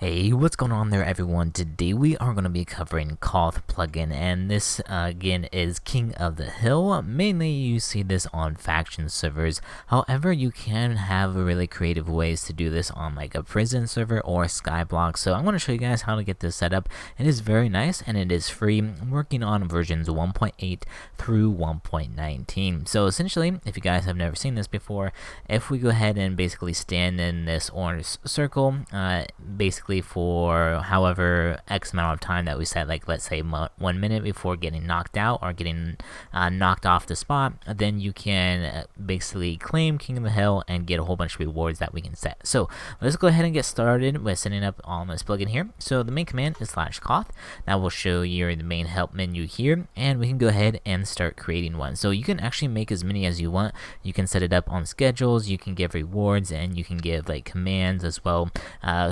Hey, what's going on there everyone? Today we are going to be covering KOTH plugin, and this again is King of the Hill. Mainly you see this on faction servers. However, you can have really creative ways to do this on like a prison server or a skyblock. So I'm going to show you guys how to get this set up. It is very nice and it is free. I'm working on versions 1.8 through 1.19. So essentially, if you guys have never seen this before, if we go ahead and basically stand in this orange circle, basically for however X amount of time that we set, like let's say 1 minute before getting knocked out or getting knocked off the spot, then you can basically claim King of the Hill and get a whole bunch of rewards that we can set. So let's go ahead and get started with setting up on this plugin here. So the main command is /KOTH. That will show you the main help menu here, and we can go ahead and start creating one. So you can actually make as many as you want. You can set it up on schedules, you can give rewards, and you can give like commands as well.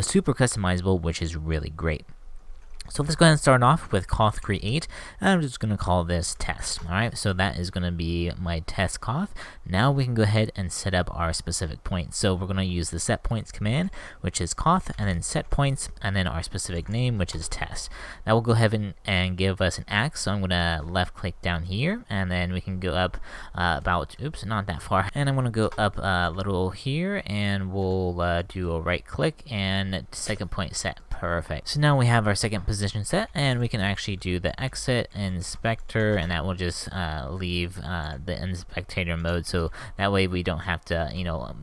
Super customizable, which is really great. So let's go ahead and start off with KOTH create, and I'm just going to call this test. Alright, so that is going to be my test KOTH. Now we can go ahead and set up our specific points. So we're going to use the set points command, which is KOTH, and then set points, and then our specific name, which is test. That will go ahead and give us an axe. So I'm going to left click down here, and then we can go up about, oops, not that far. And I'm going to go up a little here, and we'll do a right click and second point set. Perfect. So now we have our second position set, and we can actually do the exit inspector, and that will just leave the inspector mode, so that way we don't have to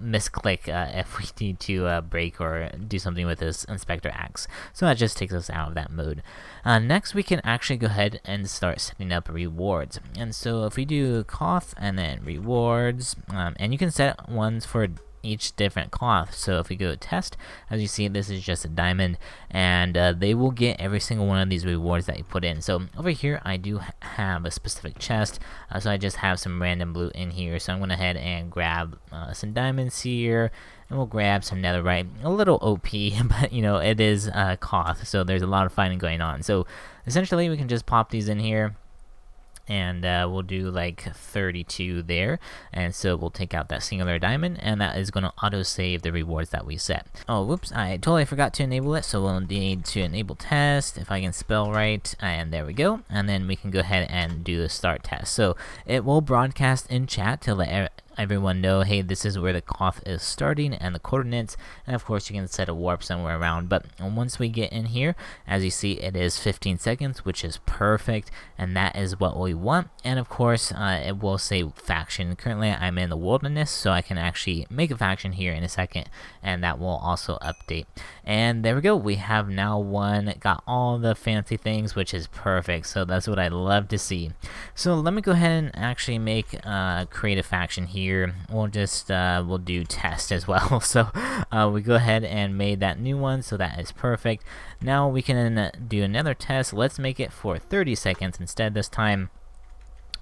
misclick if we need to break or do something with this inspector axe. So that just takes us out of that mode. Next we can actually go ahead and start setting up rewards, and so if we do KOTH and then rewards, and you can set ones for each different KOTH. So if we go to test, as you see, this is just a diamond, and they will get every single one of these rewards that you put in. So over here I do have a specific chest, so I just have some random loot in here. So I'm going to head and grab some diamonds here, and we'll grab some netherite. A little OP, but it is KOTH, so there's a lot of fighting going on. So essentially we can just pop these in here, and we'll do like 32 there, and so we'll take out that singular diamond, and that is going to auto save the rewards that we set. Oh whoops, I totally forgot to enable it, so we'll need to enable test, if I can spell right, and there we go. And then we can go ahead and do the start test. So it will broadcast in chat to let everyone know, hey, this is where the KOTH is starting and the coordinates, and of course you can set a warp somewhere around. But once we get in here, as you see, it is 15 seconds, which is perfect, and that is what we want. And of course it will say faction. Currently I'm in the wilderness, so I can actually make a faction here in a second, and that will also update. And there we go, we have now got all the fancy things, which is perfect. So that's what I love to see. So let me go ahead and actually create a faction here. We'll just we'll do test as well. So we go ahead and made that new one, so that is perfect. Now we can do another test. Let's make it for 30 seconds instead this time,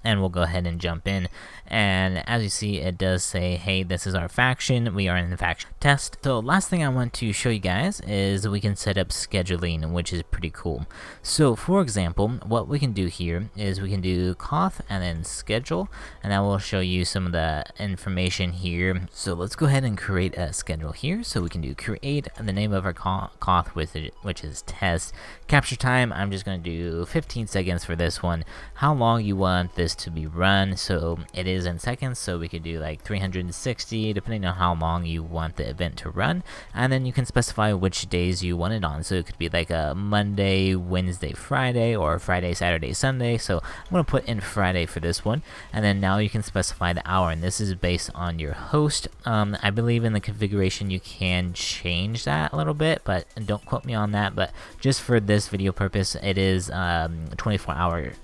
and we'll go ahead and jump in. And as you see, it does say, hey, this is our faction, we are in the faction test. So last thing I want to show you guys is we can set up scheduling, which is pretty cool. So for example, what we can do here is we can do KOTH and then schedule, and I will show you some of the information here. So let's go ahead and create a schedule here. So we can do create, the name of our KOTH, which is test. Capture time, I'm just going to do 15 seconds for this one. How long you want this to be run, so it is in seconds, so we could do like 360 depending on how long you want the event to run. And then you can specify which days you want it on, so it could be like a Monday, Wednesday, Friday, or Friday, Saturday, Sunday. So I'm going to put in Friday for this one, and then now you can specify the hour, and this is based on your host. I believe in the configuration you can change that a little bit, but don't quote me on that. But just for this video purpose, it is 24-hour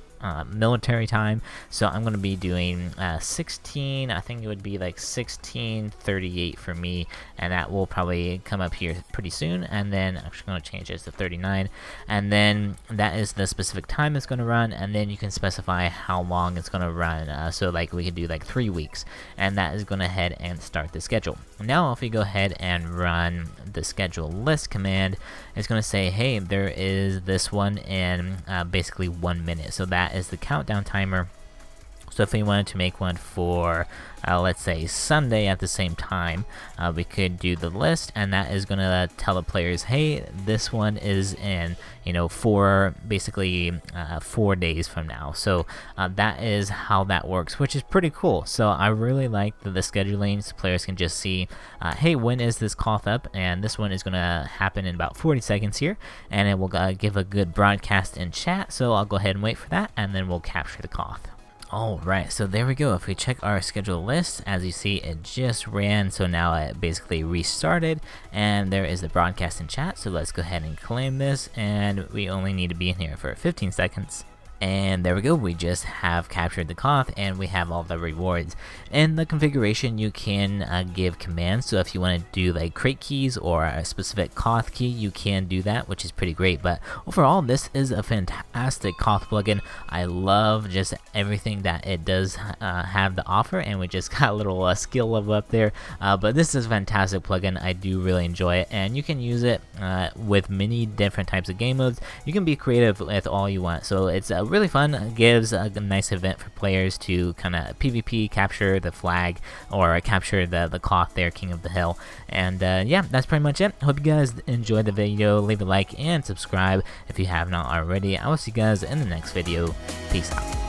military time. So I'm going to be doing 16, I think it would be like 16:38 for me, and that will probably come up here pretty soon. And then I'm actually going to change this to 39, and then that is the specific time it's going to run, and then you can specify how long it's going to run. So like we could do like 3 weeks, and that is going to head and start the schedule. Now if we go ahead and run the schedule list command, it's going to say, hey, there is this one in basically 1 minute. So that is the countdown timer So if we wanted to make one for, let's say, Sunday at the same time, we could do the list, and that is going to tell the players, hey, this one is in, basically 4 days from now. So that is how that works, which is pretty cool. So I really like the scheduling, so players can just see, hey, when is this KOTH up? And this one is going to happen in about 40 seconds here, and it will give a good broadcast in chat. So I'll go ahead and wait for that, and then we'll capture the KOTH. Alright, so there we go. If we check our schedule list, as you see, it just ran, so now it basically restarted, and there is the broadcast in chat. So let's go ahead and claim this, and we only need to be in here for 15 seconds. And there we go, we just have captured the KOTH, and we have all the rewards. In the configuration, you can give commands, so if you want to do like crate keys or a specific KOTH key, you can do that, which is pretty great. But overall, this is a fantastic KOTH plugin. I love just everything that it does have to offer, and we just got a little skill level up there. But this is a fantastic plugin. I do really enjoy it, and you can use it with many different types of game modes. You can be creative with all you want, so it's really fun. It gives a nice event for players to kind of PvP, capture the flag, or capture the KOTH there, King of the Hill. And yeah, that's pretty much it. Hope you guys enjoyed the video. Leave a like and subscribe if you have not already. I will see you guys in the next video. Peace out.